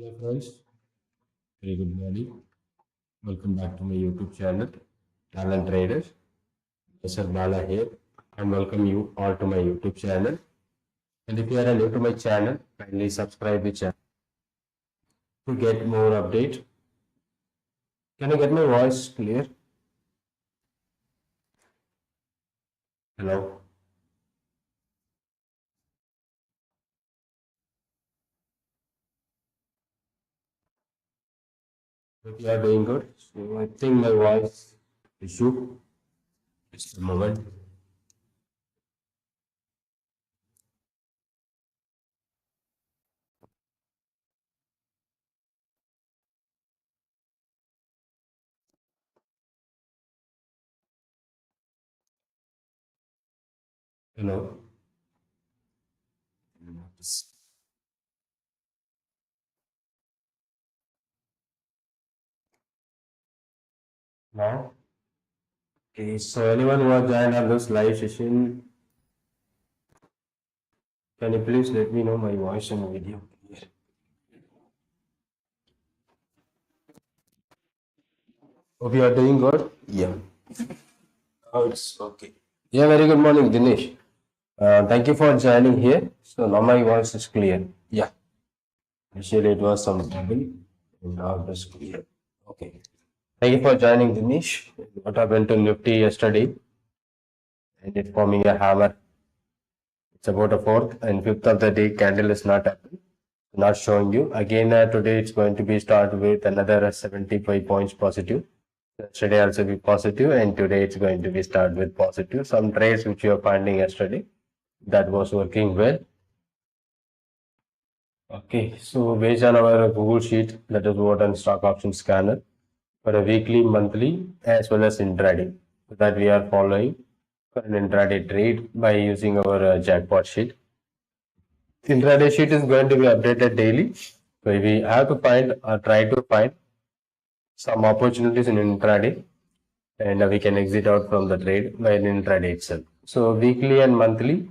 Hello friends, very good morning. Welcome back to my YouTube channel, Talent Traders. Mr. Bala here, and welcome you all to my YouTube channel. And if you are new to my channel, kindly subscribe the channel to get more update. Can you get my voice clear? Hello. If you are doing good, so I think my voice issue. Just a moment. Hello. Now. Okay, so anyone who has joined on this live session, can you please let me know my voice and video? Hope you are doing good. Yeah. Oh, it's okay. Yeah, very good morning, Dinesh. Thank you for joining here. So now my voice is clear. Yeah. Initially it was some trouble. And now it is clear. Okay. Thank you for joining, Dinesh. What happened to Nifty yesterday? And it forming a hammer. It's about a fourth and fifth of the day candle is not happening. Not showing you. Again, today it's going to be start with another 75 points positive. Yesterday also be positive and today it's going to be start with positive. Some trades which you are finding yesterday that was working well. Okay, so based on our Google sheet, that is what on stock option scanner for a weekly, monthly, as well as intraday that we are following for an intraday trade by using our jackpot sheet. Intraday sheet is going to be updated daily. So we have to find or try to find some opportunities in intraday and we can exit out from the trade by intraday itself. So weekly and monthly,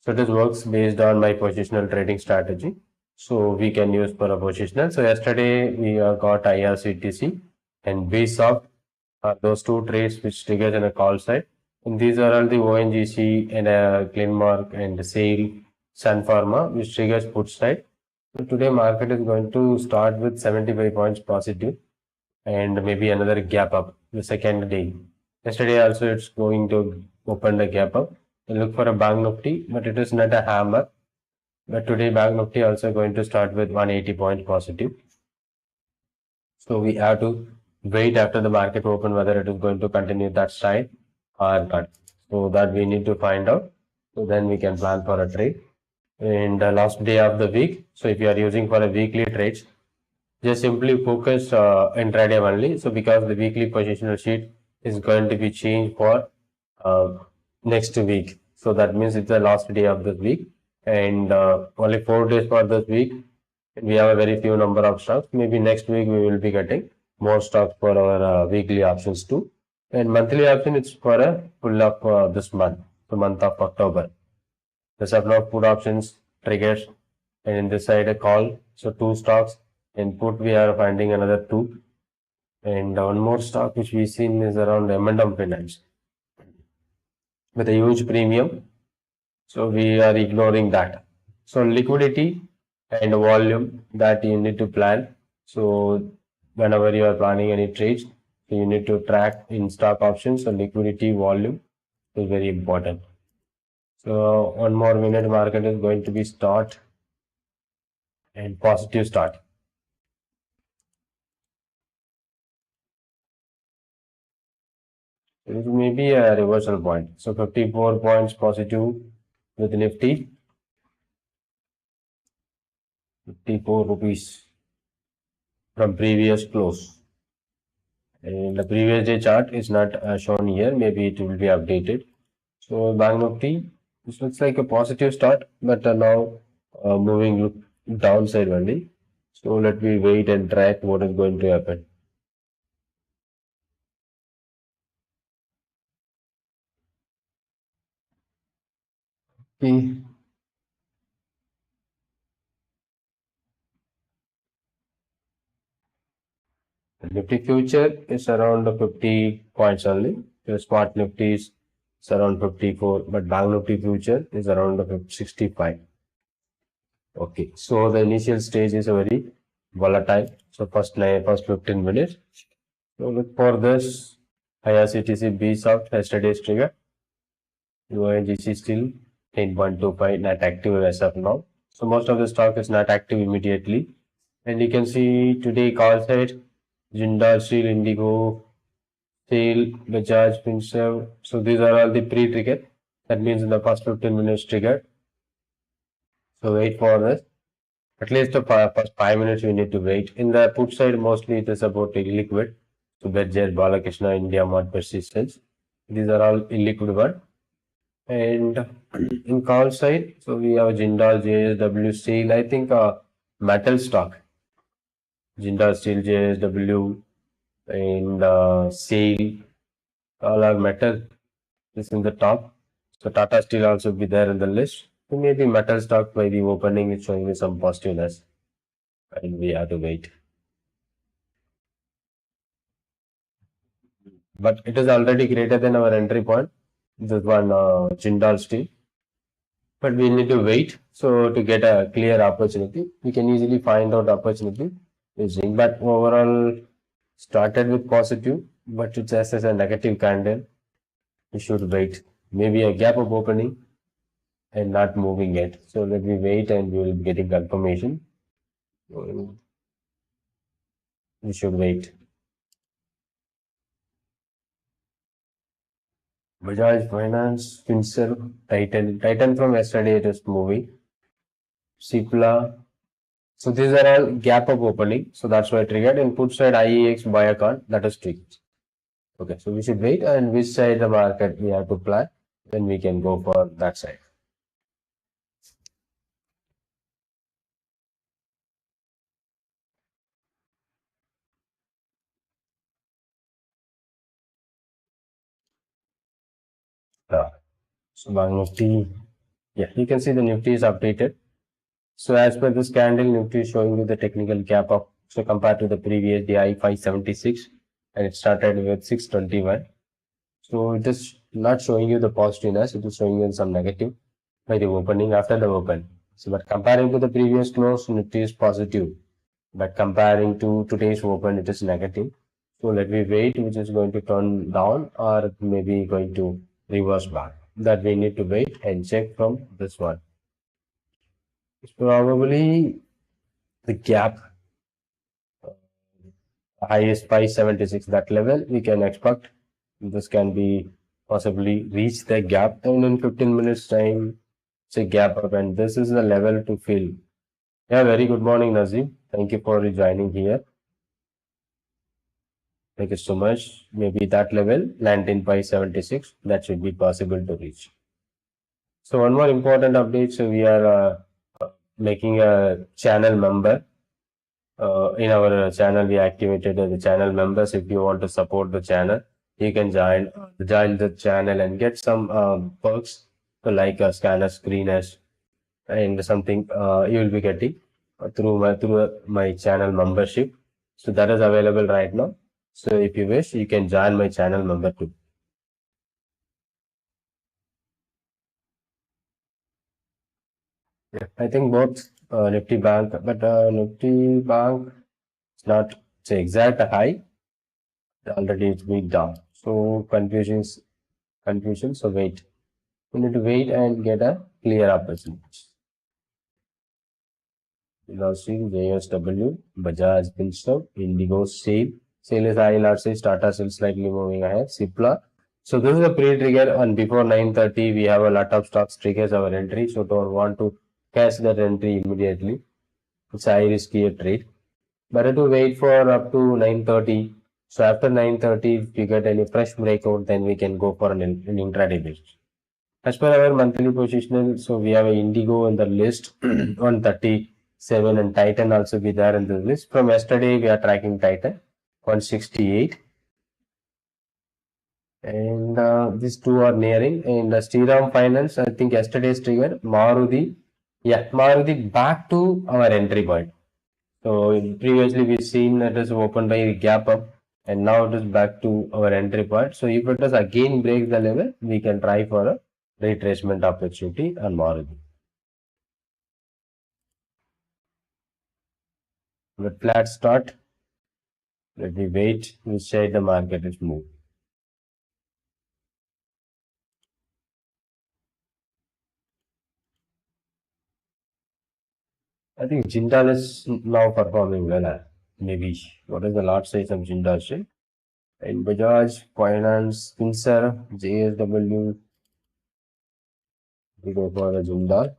so it works based on my positional trading strategy. So we can use for a positional. So yesterday we got IRCTC and BSOP are those two trades which triggers in a call side. And these are all the ONGC and Cleanmark and Sale, Sun Pharma which triggers put side. So today market is going to start with 75 points positive and maybe another gap up the second day. Yesterday also it's going to open the gap up. I look for a bank nifty, but it is not a hammer. But today bank nifty also going to start with 180 points positive. So we have to wait after the market open whether it is going to continue that side or not. So that we need to find out. So then we can plan for a trade. And the last day of the week. So if you are using for a weekly trades, just simply focus intraday only. So because the weekly positional sheet is going to be changed for next week. So that means it's the last day of this week and only 4 days for this week. We have a very few number of stocks. Maybe next week we will be getting more stocks for our weekly options too. And monthly option it's for a full of this month, the month of October. The sub put options triggers and in this side a call. So two stocks. In put we are finding another two. And one more stock which we seen is around M&M Finance with a huge premium. So we are ignoring that. So liquidity and volume that you need to plan. So whenever you are planning any trades, so you need to track in stock options. So liquidity volume is very important. So one more minute market is going to be start and positive start. It may be a reversal point. So 54 points positive with Nifty. 54 rupees from previous close. And the previous day chart is not shown here. Maybe it will be updated. So Bank Nifty, this looks like a positive start, but now moving downside only. So let me wait and track what is going to happen. Okay. Nifty future is around 50 points only. The spot Nifty is around 54, but Bank Nifty future is around 65. Okay, so the initial stage is very volatile. So first 15 minutes. So look for this IRCTC B soft yesterday's trigger. UONGC still 10.25 not active as of now. So most of the stock is not active immediately. And you can see today call side Jindal Steel, Indigo, Steel, Bajaj, Finserv. So these are all the pre-trigger. That means in the first 15 minutes trigger. So wait for this. At least the first 5 minutes we need to wait. In the put side, mostly it is about illiquid. So Berger, Balakrishna, India, Mart, Persistence. These are all illiquid one. And in call side, so we have Jindal, JSW, Steel. I think metal stock. Jindal Steel, JSW, and SAIL, all are metal. This in the top. So Tata Steel also be there in the list. So maybe metal stock by the opening is showing me some positiveness, and we have to wait. But it is already greater than our entry point. This one Jindal Steel. But we need to wait. So to get a clear opportunity, we can easily find out opportunity using. But overall, started with positive, but it just as a negative candle. We should wait. Maybe a gap of opening and not moving yet. So let me wait and we will be getting confirmation. We should wait. Bajaj Finance, Finserv, Titan. Titan from yesterday it is moving. Cipla. So these are all gap of opening. So that's why I triggered. And put side IEX Biocon, that is triggered. Okay, so we should wait and which side the market we have to plan. Then we can go for that side. So Bank Nifty, yeah, you can see the Nifty is updated. So as per this candle, Nifty is showing you the technical gap of, so compared to the previous DI 576 and it started with 621. So it is not showing you the positiveness, it is showing you some negative by the opening after the open. So but comparing to the previous close, Nifty is positive. But comparing to today's open, it is negative. So let me wait, which is going to turn down or maybe going to reverse back. That we need to wait and check from this one. It's probably the gap highest 576, that level we can expect this can be possibly reach the gap, and in 15 minutes time it's a gap up and this is the level to fill. Yeah, very good morning Nazim, thank you for joining here. Thank you so much. Maybe that level 19.76 that should be possible to reach. So one more important update, so we are making a channel member. In our channel we activated the channel members. If you want to support the channel, you can join the channel and get some perks, so like a scanner screeners and something you will be getting through my channel membership. So that is available right now. So if you wish, you can join my channel member too. Yeah, I think both Nifty Bank, but Nifty Bank is not say exact high. Already it's weak down. So confusion. So wait. We need to wait and get a clear opportunity. Velocity, JSW, Bajaj, Finserv, Indigo, SAIL. SAIL is ILRC, Tata Steel slightly moving ahead. Cipla. So this is a pre-trigger, and before 9:30 we have a lot of stocks triggers our entry. So don't want to cash that entry immediately. It's a high risky trade. Better to wait for up to 9:30. So after 9:30, if you get any fresh breakout, then we can go for an intraday basis. As per our monthly positional, so we have a Indigo in the list 137 and Titan also be there in the list. From yesterday, we are tracking Titan 168. And these two are nearing. And Sriram Finance, I think yesterday's trigger, Maruti. Yeah, Maruti back to our entry point. So previously we've seen that is opened by a gap up, and now it is back to our entry point. So if it does again break the level, we can try for a retracement opportunity and margin. With flat start, let me wait which side the market is moving. I think Jindal is now performing well. Maybe what is the large size of Jindal share? And Bajaj, Finance, Pinsar, JSW, we go for the Jindal.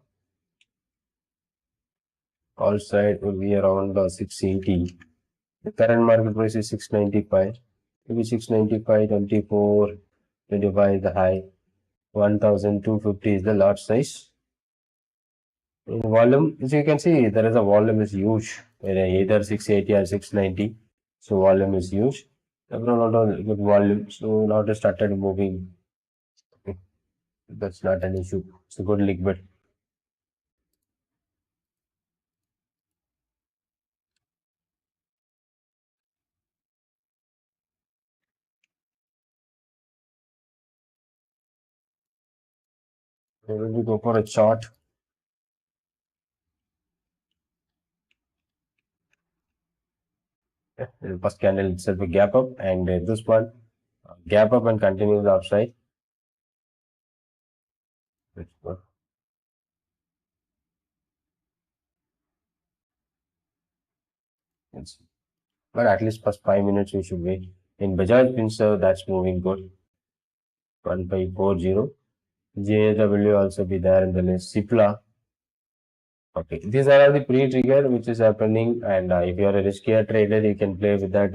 All side will be around 680. The current market price is 695. Maybe 695, 24, 25 is the high. 1250 is the large size. In volume, as you can see, there is a volume is huge, either 680 or 690. So volume is huge. Everyone not a good volume. So now it started moving. Okay, that's not an issue. It's a good liquid. When we go for a chart, the first candle itself a gap up, and this one gap up and continues upside. That's good. Yes. But at least first 5 minutes we should wait. In Bajaj Finserv, that's moving good. 1540. JAW also be there in the list. Cipla. Okay, these are all the pre-trigger which is happening, and if you are a riskier trader, you can play with that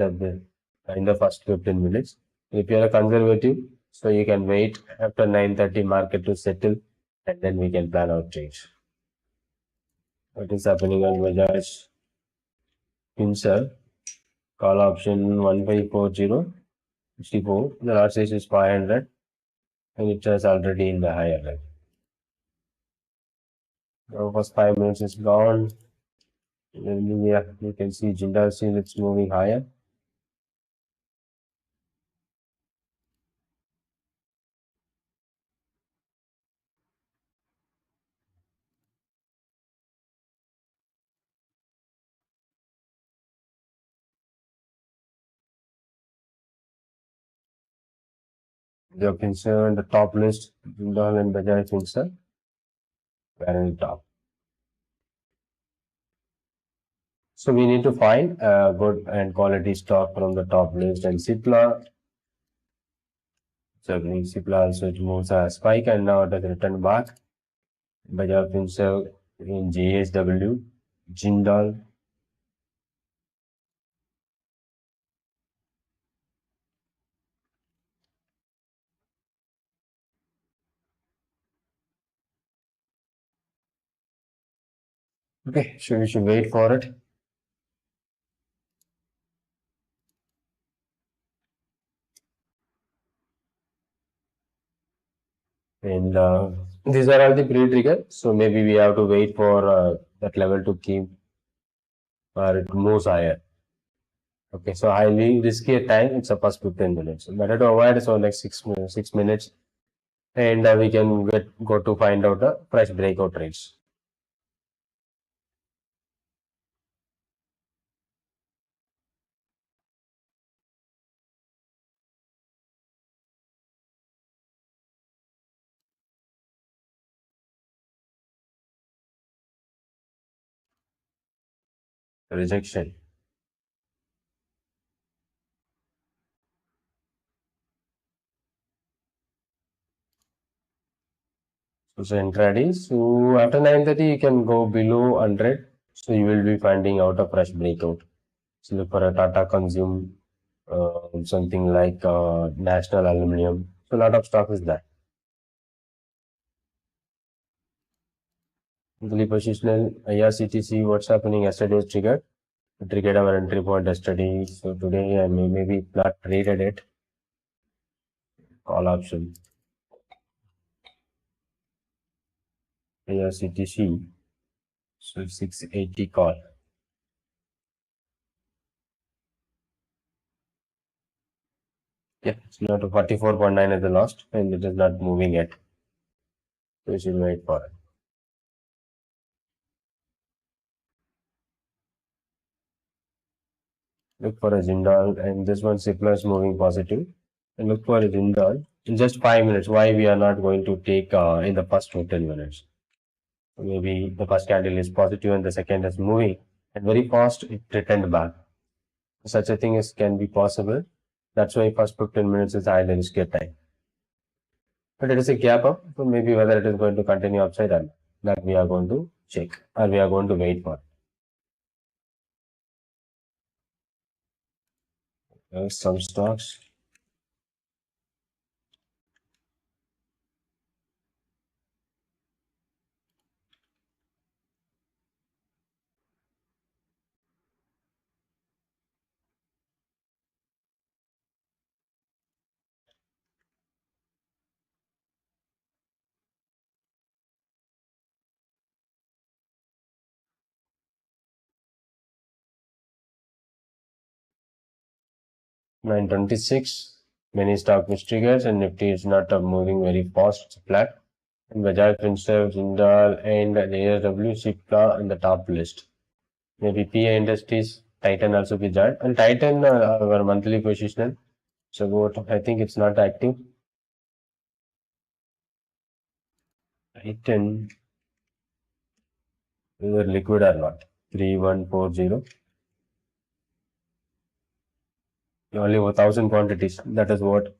in the first 15 minutes. If you are a conservative, so you can wait after 9:30 market to settle, and then we can plan our trades. What is happening on Bajaj Finserv? Call option 1540. 64. The large size is 500, and it is already in the higher leg. Now first 5 minutes is gone. Then yeah, you can see Jindal Steel it's moving higher. They are concerned the top list, Jindal and Bajaj Finserv, were in the top. So we need to find a good and quality stock from the top list, and Cipla. So Cipla also it moves a spike and now it has returned back. Bajaj Finserv in JSW, Jindal. Okay, so we should wait for it. And these are all the pre-trigger, so maybe we have to wait for that level to keep or it moves higher. Okay, so highly risky at time, it's a first 15 minutes. Better to avoid so like 6 minutes, and we can go to find out a fresh breakout rates. Rejection. So intraday. So after 9:30, you can go below 100. So you will be finding out a fresh breakout. So look for a Tata Consume, something like National Aluminium. So a lot of stock is there. Monthly positional IRCTC, what's happening yesterday is triggered. We triggered our entry point yesterday. So today I maybe not traded it. Call option. IRCTC. So 680 call. Yeah, it's not 44.9 is the last, and it is not moving yet. So we should wait for it. Look for a Jindal, and this one Cipla is moving positive. And look for a Jindal in just 5 minutes. Why we are not going to take in the first 10 minutes? Maybe the first candle is positive and the second is moving, and very fast it returned back. Such a thing is can be possible. That's why first 15 minutes is high risk time. But it is a gap up, so maybe whether it is going to continue upside or not, that we are going to check or we are going to wait for. Some stocks. Nine 26. Many stock which triggers and Nifty is not moving very fast, it's flat. And Bajaj Finserv, Jindal, and ASW Shipla in the top list. Maybe PA Industries, Titan also be joined. And Titan, our monthly position. So I think it's not active. Titan, either liquid or not. 3140. Only 1,000 quantities. That is what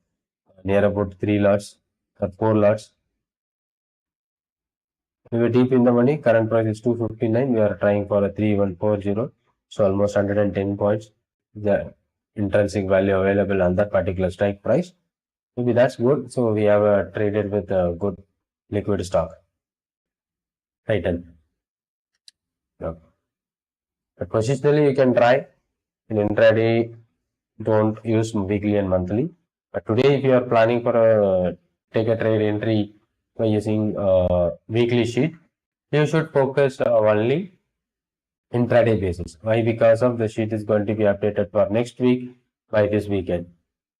near about 3 lots or 4 lots. We were deep in the money. Current price is 259. We are trying for a 3140. So almost 110 points. The intrinsic value available on that particular strike price. Maybe that's good. So we have traded with a good liquid stock. Titan. Yeah. But positionally, you can try in intraday. Don't use weekly and monthly. But today, if you are planning for a take a trade entry by using a weekly sheet, you should focus only intraday basis. Why? Because of the sheet is going to be updated for next week by this weekend.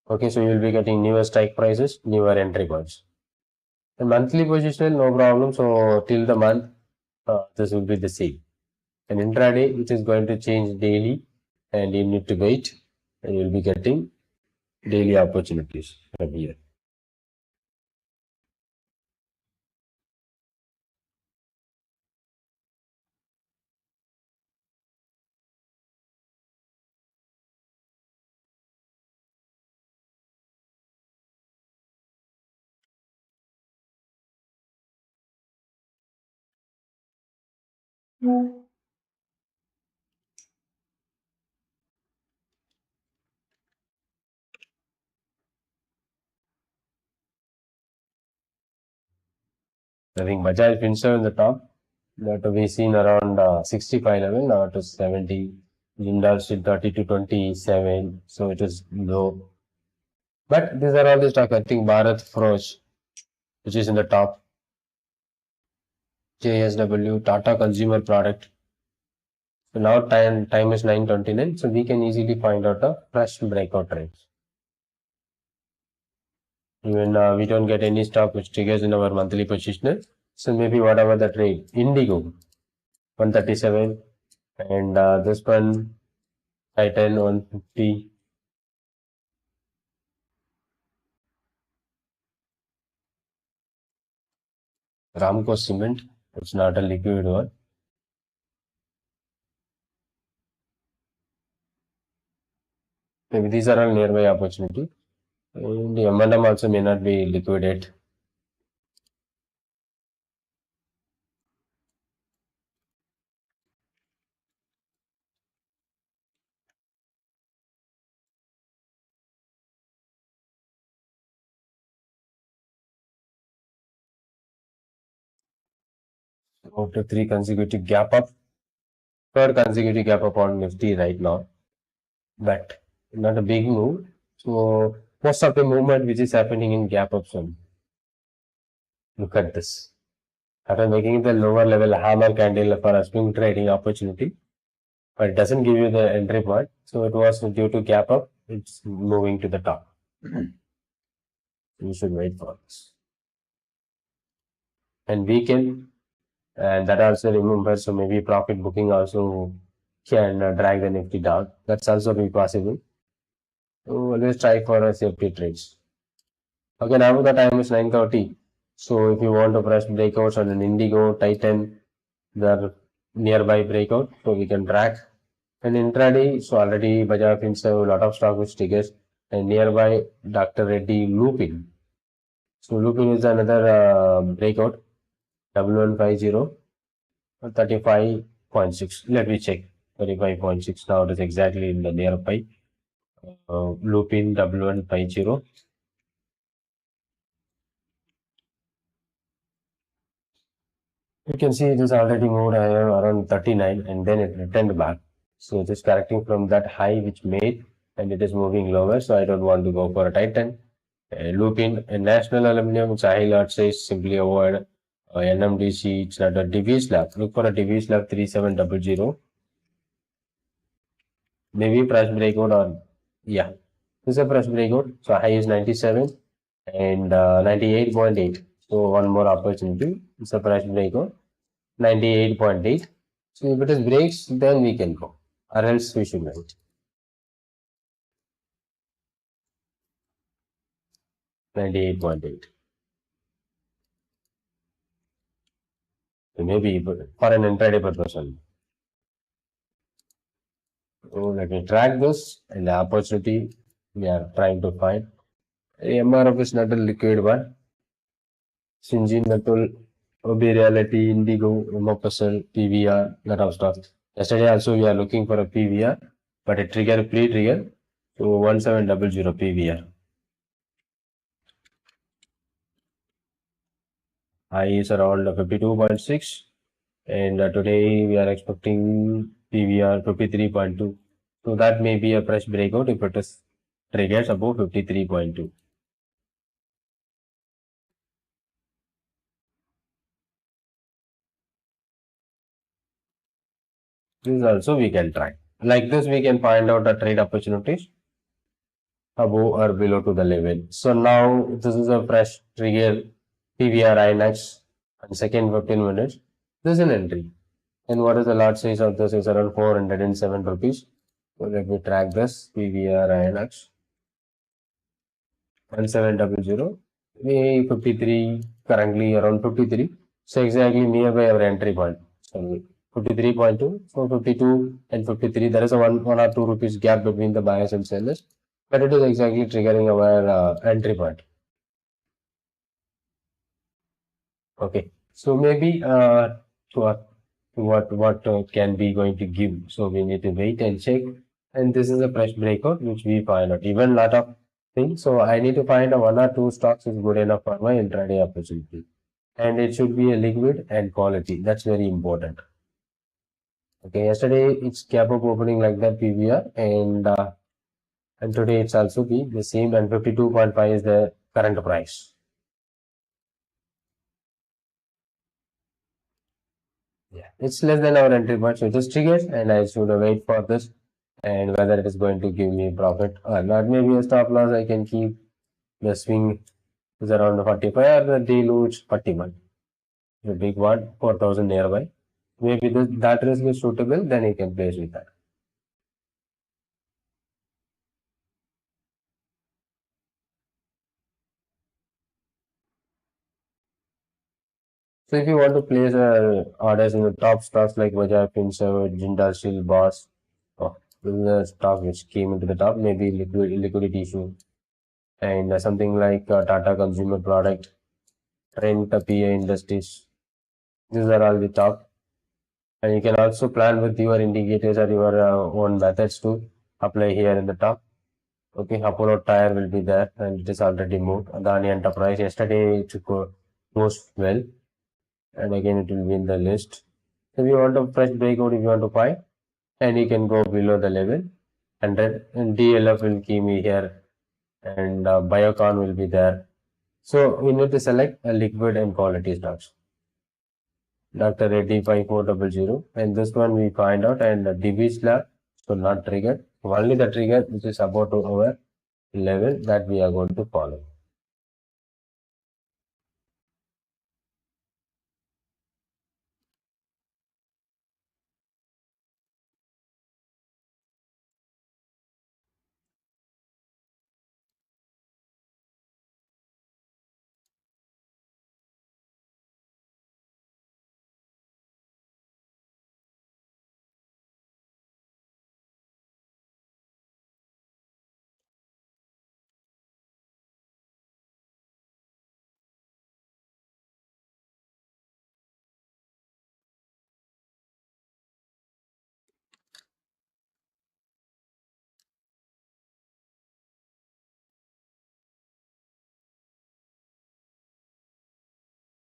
Okay, so you will be getting newer strike prices, newer entry points. The monthly position, no problem. So till the month, this will be the same. And intraday, which is going to change daily, and you need to wait, and you will be getting daily opportunities from here. I think Bajaj Finserv in the top, that we seen around 65 level, now it is 70. Jindal still 30 to 27, so it is low. But these are all the stock. I think Bharat Frosh, which is in the top. JSW, Tata Consumer Product. So now time is 9:29, so we can easily find out a fresh breakout trends. Even we don't get any stock which triggers in our monthly positioner. So maybe whatever the trade, Indigo 137, and this one Titan 150. Ramco Cement, it's not a liquid one. Maybe these are all nearby opportunity. And the M&M also may not be liquidate. After three consecutive gap up, third consecutive gap up on Nifty right now, but not a big move. So most of the movement which is happening in gap up zone. Look at this. After making the lower level hammer candle for a swing trading opportunity, but it doesn't give you the entry point. So it was due to gap up, it's moving to the top. You should wait for this. And weekend, and that also remember, so maybe profit booking also can drag the Nifty down. That's also be possible. So let's try for a safety trades. Okay, now the time is 9:30. So if you want to press breakouts on an Indigo, Titan, the nearby breakout, so we can track. And intraday, so already Bajaj Finserv have a lot of stock which triggers, and nearby Dr. Reddy Lupin. So Lupin is another breakout, 1150, 35.6. Let me check. 35.6 now, it is exactly in the nearby. Lupin 1150. You can see it is already moved around 39 and then it returned back. So it is correcting from that high which made, and it is moving lower. So I don't want to go for a Titan. Lupin and National Aluminium, which I lot says simply avoid NMDC. It's not a DV slab. Look for a DV slab 3700. Maybe price breakout or yeah, this is a price breakout. So high is 97 and 98.8. So one more opportunity. It's a price breakout. 98.8. So if it is breaks, then we can go, or else we should wait. 98.8. So maybe for an intraday purpose only. So let me track this and the opportunity we are trying to find. MRF is not a liquid one. Syngene Metal, OB Reality, Indigo, MOPSL, PVR, lot of stuff. Yesterday also we are looking for a PVR, but a trigger, pre-trigger. So 1700 PVR. High is around 52.6, and today we are expecting PVR 53.2. So that may be a fresh breakout if it is triggers above 53.2. This also we can try. Like this, we can find out the trade opportunities above or below to the level. So now this is a fresh trigger PVR INX and second 15 minutes. This is an entry. And what is the lot size of this? Is around 407 rupees. So let me track this PVR INX 1700. We 53 currently around 53. So exactly nearby our entry point. So 53.2, so 52 and 53. There is a one or two rupees gap between the buyers and sellers, but it is exactly triggering our entry point. Okay, so maybe what can be going to give. So we need to wait and check. And this is a fresh breakout which we find out. Even lot of things. So I need to find a one or two stocks is good enough for my intraday opportunity. And it should be a liquid and quality. That's very important. Okay, yesterday it's gap up opening like that PVR, and today it's also be the same, and 52.5 is the current price. Yeah, it's less than our entry point, so it is triggered, and I should wait for this and whether it is going to give me profit or not. Maybe a stop loss I can keep. The swing is around 45 or the deluge 41. The big one 4,000 nearby. Maybe that risk is suitable, then you can place with that. So if you want to place orders in the top stocks like Bajaj Finserv, Jindal Steel, Boss, oh, this is a stock which came into the top, maybe liquidity issue, and something like Tata Consumer Product, Trent, PA Industries. These are all the top, and you can also plan with your indicators or your own methods to apply here in the top. Okay, Apollo Tire will be there, and it is already moved. Adani Enterprise yesterday it goes well, and again it will be in the list. So if you want to fresh breakout, if you want to buy, and you can go below the level 100, and DLF will keep me here, and Biocon will be there. So we need to select a liquid and quality stocks. Dr. Reddy 5400, and this one we find out, and DB slab, so not triggered. Only the trigger which is about to over level that we are going to follow.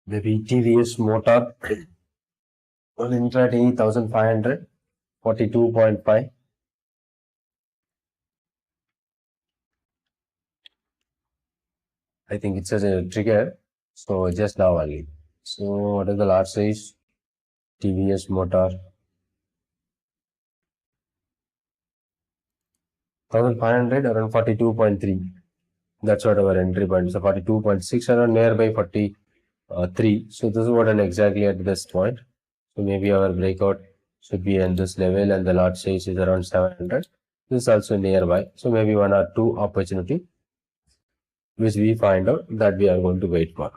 The TVS motor on intraday 1500, 42.5. I think it's a trigger. So just now only. So what is the large size? TVS motor 1500 around 42.3. That's what our entry point. So 42.6 around nearby 43. So this is what an exactly at this point. So maybe our breakout should be in this level and the lot size is around 700. This is also nearby. So maybe one or two opportunity which we find out that we are going to wait for.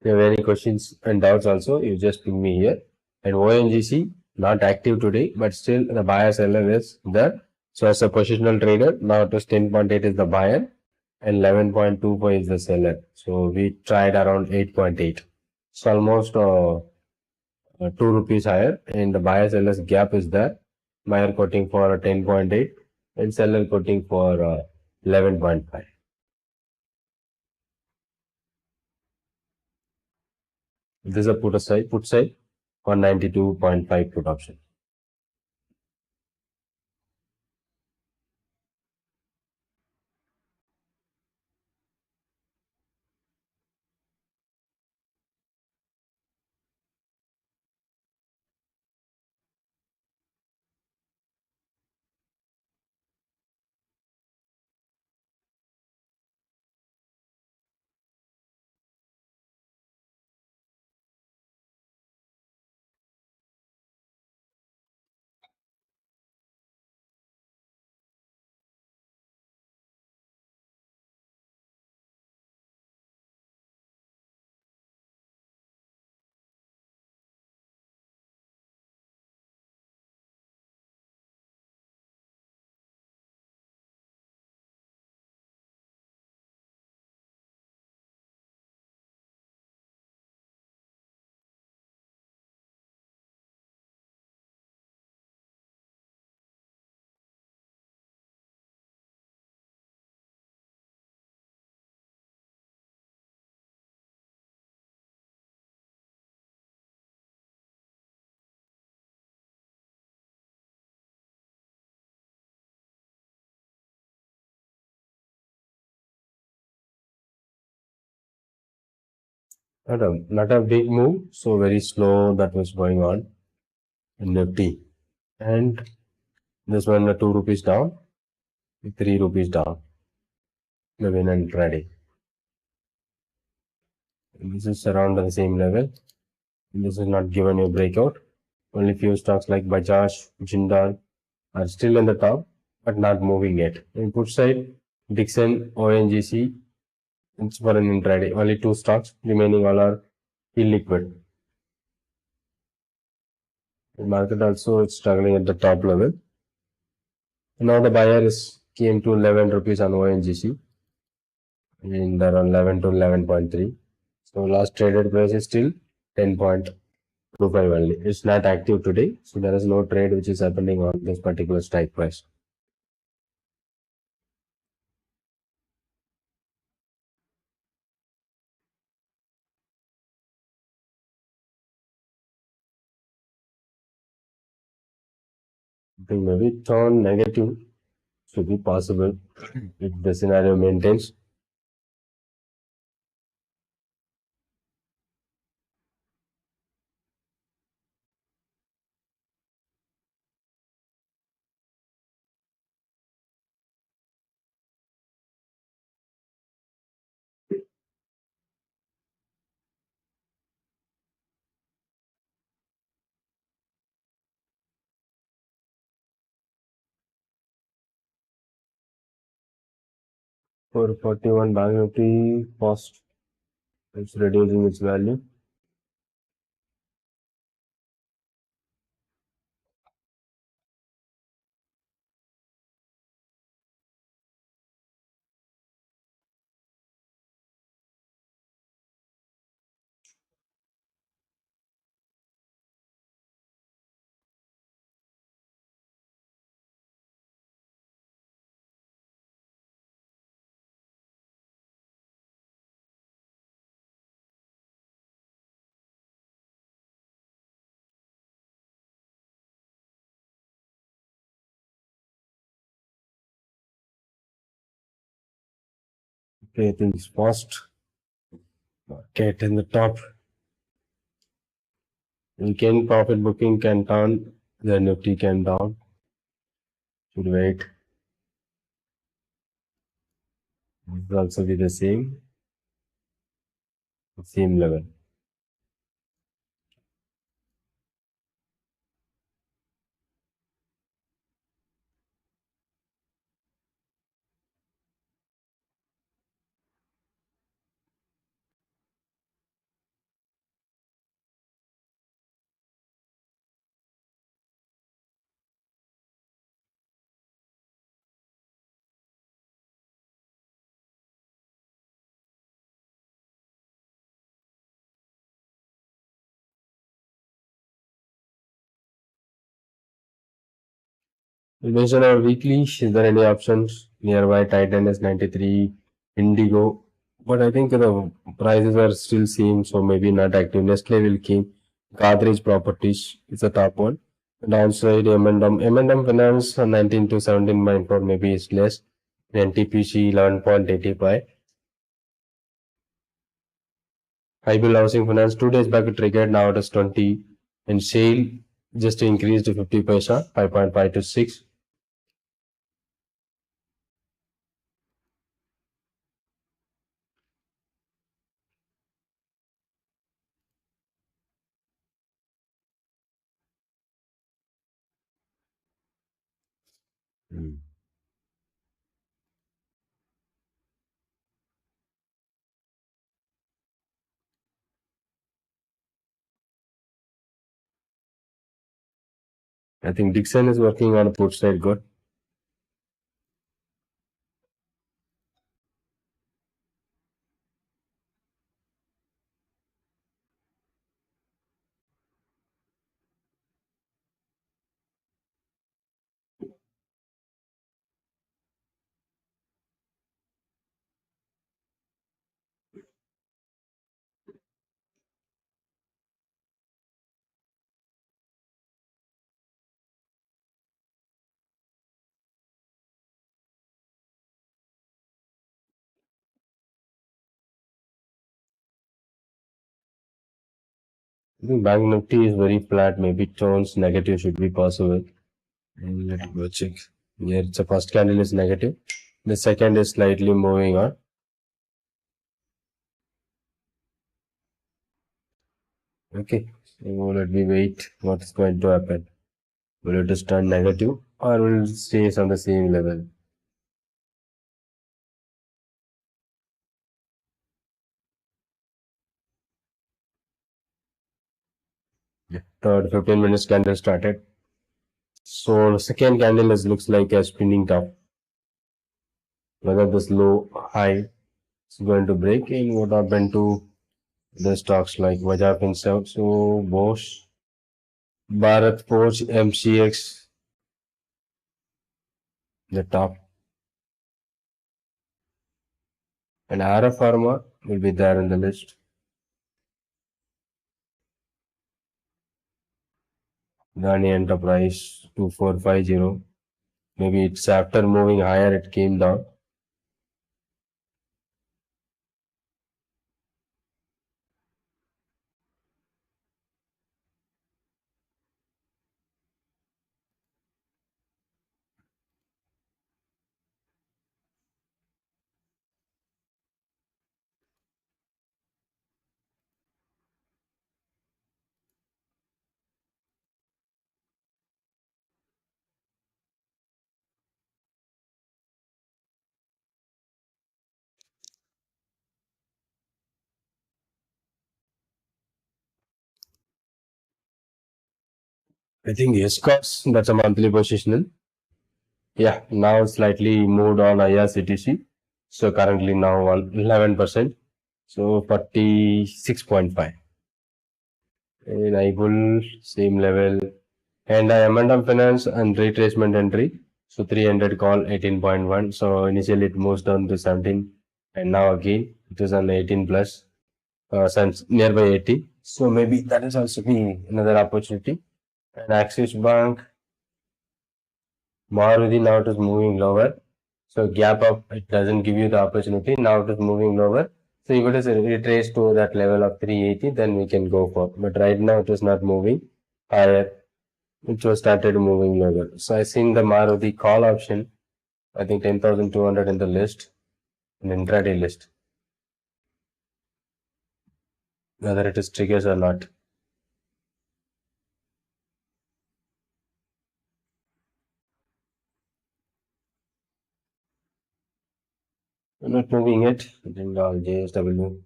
If you have any questions and doubts also, you just ping me here. And ONGC not active today, but still the buyer seller is there. So as a positional trader, now it was 10.8 is the buyer and 11.25 is the seller. So we tried around 8.8. So almost 2 rupees higher, and the buyer seller's gap is there. Buyer quoting for 10.8 and seller quoting for 11.5. This is a put side for 92.5 put option. Not a big move, so very slow that was going on in Nifty. And this one 2 rupees down, 3 rupees down, the win and Friday. This is around the same level. This is not given a breakout. Only few stocks like Bajaj, Jindal are still in the top, but not moving yet. In put side, Dixon, ONGC, it's for an intraday. Only two stocks, remaining all are illiquid. The market also is struggling at the top level. Now the buyer is came to 11 rupees on ONGC in around 11 to 11.3. So last traded price is still 10.25 only. It's not active today, so there is no trade which is happening on this particular strike price. I think maybe turn negative should be possible if the scenario maintains. 441 Bank Nifty cost. It's reducing its value. Okay, I think it's fast. Market in the top. Weekend profit booking can turn, the Nifty can down. Should wait. It will also be the same level. We mentioned our weekly. Is there any options nearby? Titan is 93, Indigo. But I think the prices are still same, so maybe not active. Nestle will keep. Godrej Properties is the top one. Downside M&M. M&M Finance 19 to 17.4, maybe it's less. NTPC 11.85. High-bill housing finance 2 days back it triggered, now it is 20. And sale just increased to 50 paisa, 5.5 to 6. Hmm. I think Dixon is working on a put side good. I think Bank Nifty is very flat, maybe turns negative should be possible. And let's go check. Here, the first candle is negative. The second is slightly moving on. Okay, so let me wait. What's going to happen? Will it just turn negative or will it stay on the same level? Yeah. Third 15 minutes candle started. So the second candle is looks like a spinning top. Whether this low high is going to break and what happened to the stocks like Bajaj Finserv, so Bosch, Bharat Forge, MCX, the top, and RF Pharma will be there in the list. Dani Enterprise 2450. Maybe it's after moving higher, it came down. I think yes, cause that's a monthly position. Yeah, now slightly moved on IRCTC. So currently now on 11%. So 46.5. In IBUL, same level. And I M&M Finance and retracement entry. So 300 call 18.1. So initially it moves down to 17. And now again it is on 18 plus. Since nearby 80. So maybe that is also be another opportunity. And Axis Bank, Maruti now it is moving lower. So gap up, it doesn't give you the opportunity. Now it is moving lower. So if it is retrace to that level of 380, then we can go for. But right now it is not moving higher. It was started moving lower. So I seen the Maruti call option. I think 10,200 in the list, in intraday list. Whether it is triggers or not. I'm not moving it. I think JSW.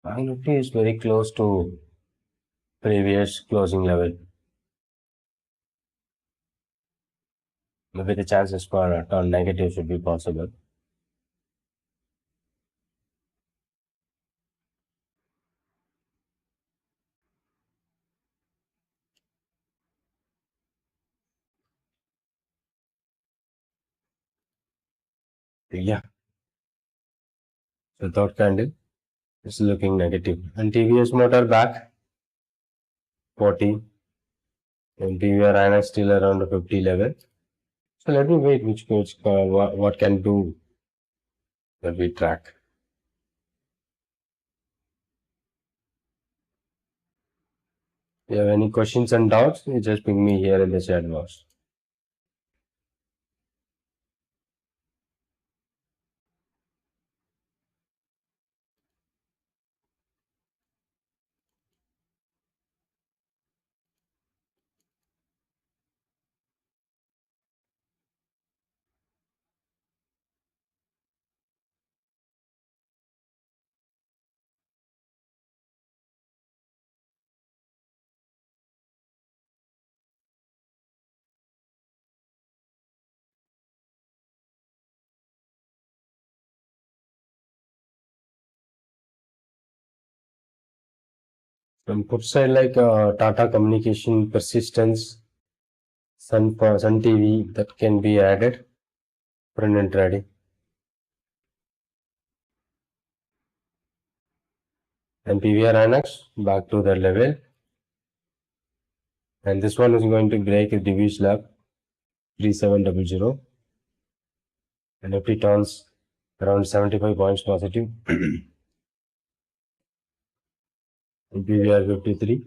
Banknifty is very close to previous closing level. Maybe the chances for a turn negative should be possible. Yeah, the third candle is looking negative. And TVS motor back 40 and PVR INX still around the 50 level. So let me wait what can do that we track. If you have any questions and doubts, you just ping me here in the chat box. From put side like Tata Communication Persistence, Sun TV that can be added for an intraday. And PVR INX back to the level. And this one is going to break a Divi slab 3700 and if it turns around 75 points positive. And PVR 53.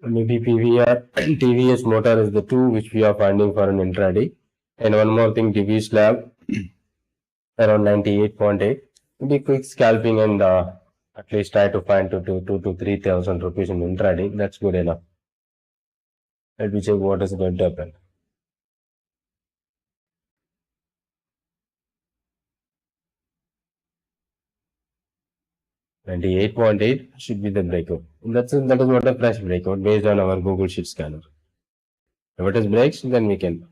Maybe PVR and TVS motor is the two which we are finding for an intraday. And one more thing, Divi slab around 98.8. Maybe quick scalping and at least try to find two to 3,000 rupees in intraday. That's good enough. Let me check what is going to happen. 98.8 should be the breakout. That is what the fresh breakout based on our Google Sheet scanner. If it is breaks, then we can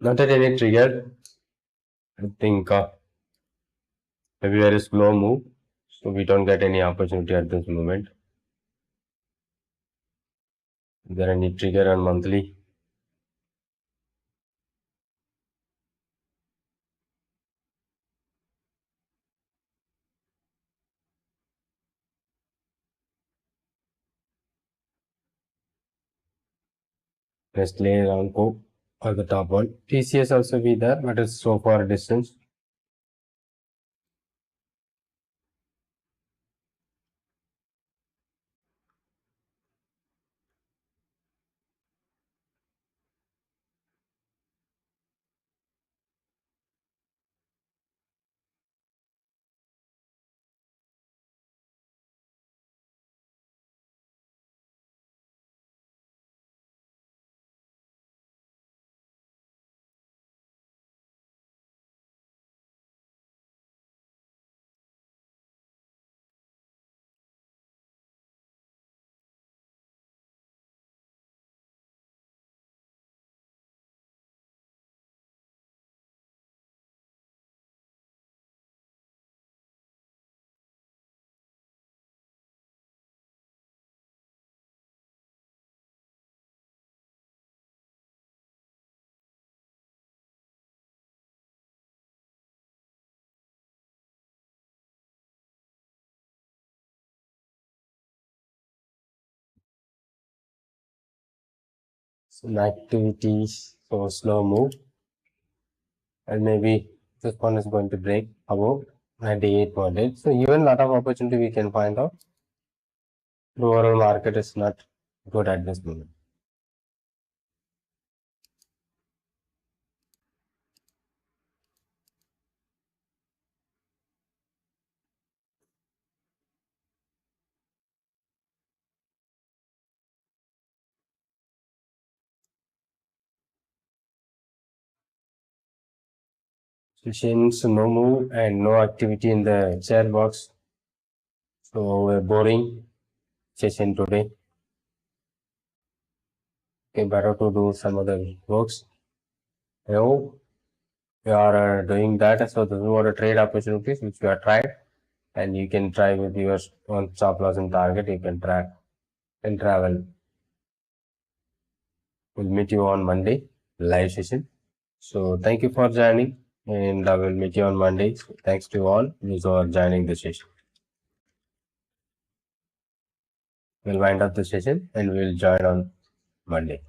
Not at any trigger. I think maybe very slow move, so we don't get any opportunity at this moment. Is there any trigger on monthly? Nestle, Ramco are the top one. TCS also be there, but it's so far distance. Some activities, so slow move, and maybe this one is going to break above 98.8. So even lot of opportunity we can find out. The overall market is not good at this moment. Since no move and no activity in the share box, so a boring session today. Okay, better to do some other works. I hope we are doing that. So this is what a trade opportunities which we have tried, and you can try with your own stop loss and target. You can track and travel. We'll meet you on Monday live session. So thank you for joining, and I will meet you on Monday. So thanks to all those who are joining the session. We'll wind up the session and we'll join on Monday.